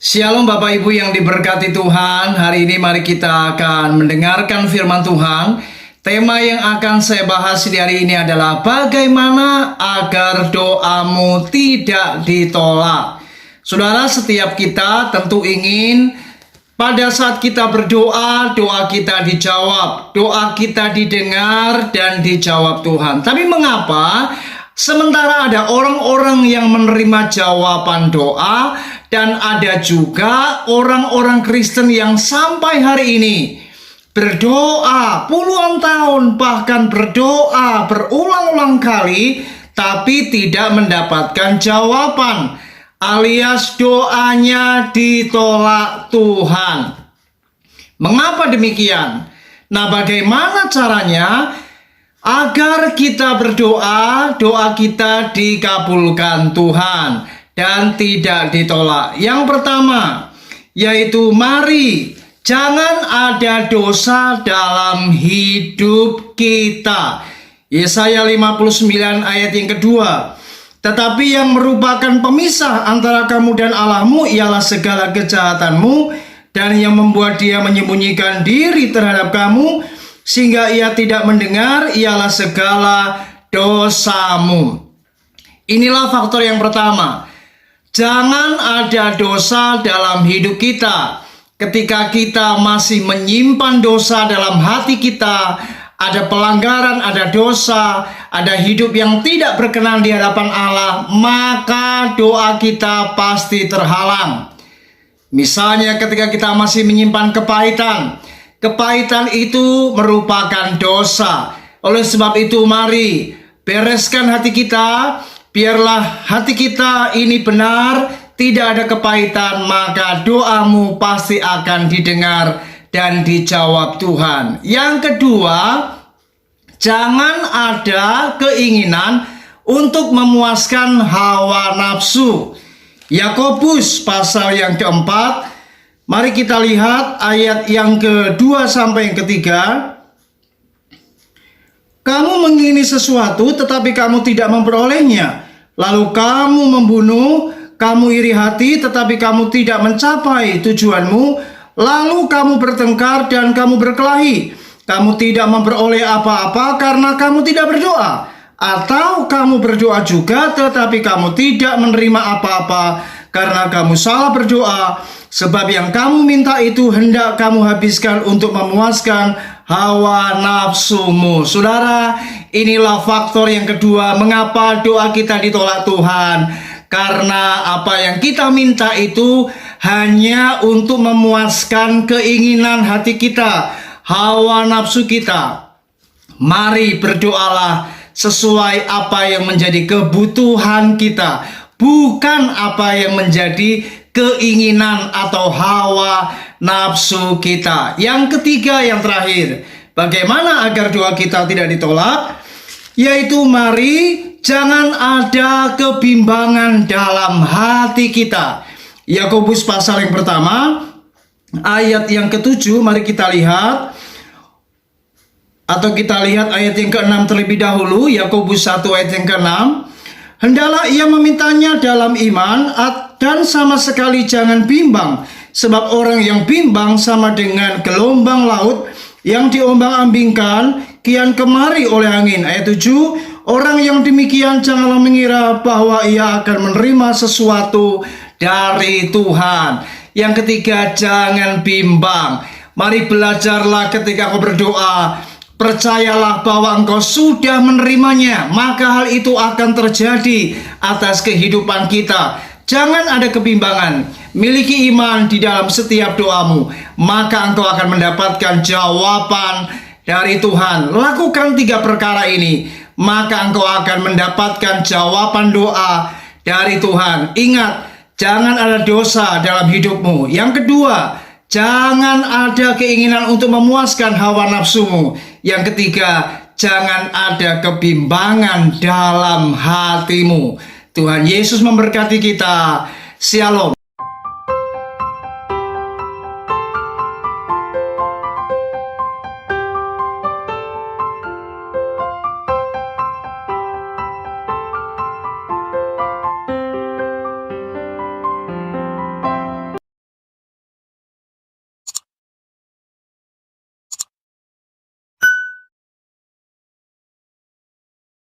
Shalom Bapak Ibu yang diberkati Tuhan. Hari ini mari kita akan mendengarkan firman Tuhan. Tema yang akan saya bahas di hari ini adalah bagaimana agar doamu tidak ditolak. Saudara, setiap kita tentu ingin pada saat kita berdoa, doa kita dijawab, doa kita didengar dan dijawab Tuhan. Tapi mengapa sementara ada orang-orang yang menerima jawaban doa dan ada juga orang-orang Kristen yang sampai hari ini berdoa puluhan tahun, bahkan berdoa berulang-ulang kali, tapi tidak mendapatkan jawaban, alias doanya ditolak Tuhan. Mengapa demikian? Nah, bagaimana caranya agar kita berdoa, doa kita dikabulkan Tuhan dan tidak ditolak? Yang pertama, yaitu mari jangan ada dosa dalam hidup kita. Yesaya 59 ayat yang kedua. Tetapi yang merupakan pemisah antara kamu dan Allahmu ialah segala kejahatanmu, dan yang membuat dia menyembunyikan diri terhadap kamu sehingga ia tidak mendengar ialah segala dosamu. Inilah faktor yang pertama. Jangan ada dosa dalam hidup kita. Ketika kita masih menyimpan dosa dalam hati kita, ada pelanggaran, ada dosa, ada hidup yang tidak berkenan di hadapan Allah, maka doa kita pasti terhalang. Misalnya ketika kita masih menyimpan kepahitan, kepahitan itu merupakan dosa. Oleh sebab itu mari bereskan hati kita. Biarlah hati kita ini benar, tidak ada kepahitan, maka doamu pasti akan didengar dan dijawab Tuhan. Yang kedua, jangan ada keinginan untuk memuaskan hawa nafsu. Yakobus pasal yang keempat, mari kita lihat ayat yang kedua sampai yang ketiga. Kamu mengingini sesuatu tetapi kamu tidak memperolehnya. Lalu kamu membunuh, kamu iri hati tetapi kamu tidak mencapai tujuanmu. Lalu kamu bertengkar dan kamu berkelahi. Kamu tidak memperoleh apa-apa karena kamu tidak berdoa. Atau kamu berdoa juga tetapi kamu tidak menerima apa-apa karena kamu salah berdoa. Sebab yang kamu minta itu hendak kamu habiskan untuk memuaskan hawa nafsumu. Saudara, inilah faktor yang kedua mengapa doa kita ditolak Tuhan. Karena apa yang kita minta itu hanya untuk memuaskan keinginan hati kita, hawa nafsu kita. Mari berdoalah sesuai apa yang menjadi kebutuhan kita, bukan apa yang menjadi keinginan atau hawa nafsu kita. Yang ketiga, yang terakhir, bagaimana agar doa kita tidak ditolak? Yaitu mari jangan ada kebimbangan dalam hati kita. Yakobus pasal yang pertama, ayat yang ketujuh, mari kita lihat. Atau kita lihat ayat yang ke-6 terlebih dahulu. Yakobus 1 ayat yang ke-6. Hendaklah ia memintanya dalam iman dan sama sekali jangan bimbang. Sebab orang yang bimbang sama dengan gelombang laut yang diombang-ambingkan kian kemari oleh angin. Ayat 7. Orang yang demikian janganlah mengira bahwa ia akan menerima sesuatu dari Tuhan. Yang ketiga, jangan bimbang. Mari belajarlah ketika kau berdoa. Percayalah bahwa engkau sudah menerimanya, maka hal itu akan terjadi atas kehidupan kita. Jangan ada kebimbangan. Miliki iman di dalam setiap doamu, maka engkau akan mendapatkan jawaban dari Tuhan. Lakukan 3 perkara ini, maka engkau akan mendapatkan jawaban doa dari Tuhan. Ingat, jangan ada dosa dalam hidupmu. Yang kedua, jangan ada keinginan untuk memuaskan hawa nafsumu. Yang ketiga, jangan ada kebimbangan dalam hatimu. Tuhan Yesus memberkati kita. Shalom.